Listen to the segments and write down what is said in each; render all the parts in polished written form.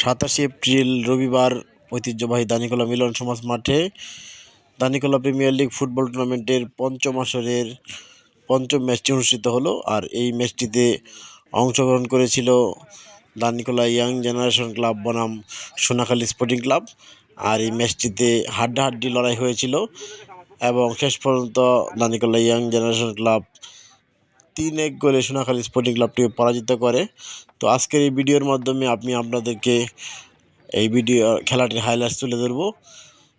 27 April রবিবার ঐতিহ্যবাহী দানিকোলা মিলন সমাজ মাঠে দানিকোলা প্রিমিয়ার লিগ ফুটবল টুর্নামেন্টের পঞ্চম আসরের পঞ্চম ম্যাচটি অনুষ্ঠিত হলো। আর এই ম্যাচটিতে অংশগ্রহণ করেছিল দানিকোলা ইয়াং জেনারেশন ক্লাব বনাম সোনাখালী স্পোর্টিং ক্লাব। আর এই ম্যাচটিতে হাড্ডাহাড্ডি লড়াই হয়েছিল এবং শেষ পর্যন্ত দানিকোলা ইয়াং জেনারেশন ক্লাব 3-1 গোলে সোনাখালী স্পোর্টিং ক্লাবটিকে পরাজিত করে। তো আজকের এই ভিডিওর মাধ্যমে আপনাদেরকে এই খেলাটির হাইলাইটস তুলে ধরবো।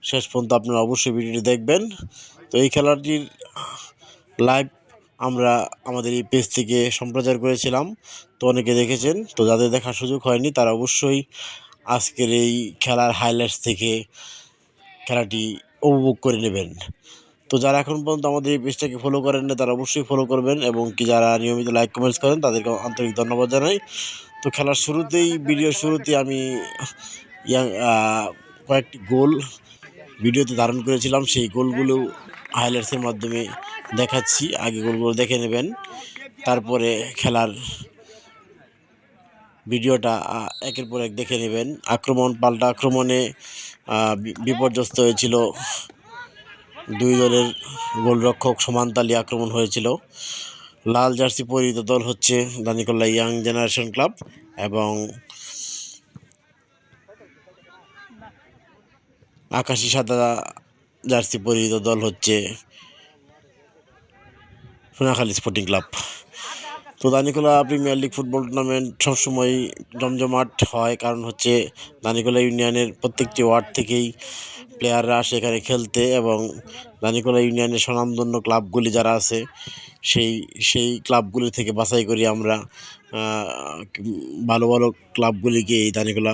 শেষ পর্যন্ত আপনারা অবশ্যই ভিডিওটি দেখবেন। তো এই খেলাটির লাইভ আমরা আমাদের এই পেজ থেকে সম্প্রচার করেছিলাম, তো অনেকে দেখেছেন। তো যাদের দেখার সুযোগ হয়নি তারা অবশ্যই আজকের এই খেলার হাইলাইটস থেকে খেলাটি উপভোগ করে নেবেন। তো যারা এখন পর্যন্ত আমাদের এই পেজটাকে ফলো করেন না তারা অবশ্যই ফলো করবেন, এবং কি যারা নিয়মিত লাইক কমেন্টস করেন তাদেরকে আন্তরিক ধন্যবাদ জানাই। তো খেলার ভিডিওর শুরুতেই আমি কয়েকটি গোল ভিডিওতে ধারণ করেছিলাম, সেই গোলগুলো হাইলাইটসের মাধ্যমে দেখাচ্ছি। আগে গোলগুলো দেখে নেবেন, তারপরে খেলার ভিডিওটা একের পর এক দেখে নেবেন। পাল্টা আক্রমণে বিপর্যস্ত হয়েছিল দুই দলের গোলরক্ষক, সমানতালে আক্রমণ হয়েছিল। লাল জার্সি পরিহিত দল হচ্ছে দানিকোলা ইয়াং জেনারেশন ক্লাব এবং আকাশি সাদা জার্সি পরিহিত দল হচ্ছে সোনাখালী স্পোর্টিং ক্লাব। তো দানিকোলা প্রিমিয়ার লিগ ফুটবল টুর্নামেন্ট সবসময় জমজমাট হয়, কারণ হচ্ছে দানিকোলা ইউনিয়নের প্রত্যেকটি ওয়ার্ড থেকেই প্লেয়াররা আসে এখানে খেলতে, এবং দানিকোলা ইউনিয়নের স্বনামধন্য ক্লাবগুলি যারা আছে সেই ক্লাবগুলি থেকে বাছাই করি আমরা ভালো ভালো ক্লাবগুলিকে এই দানিকোলা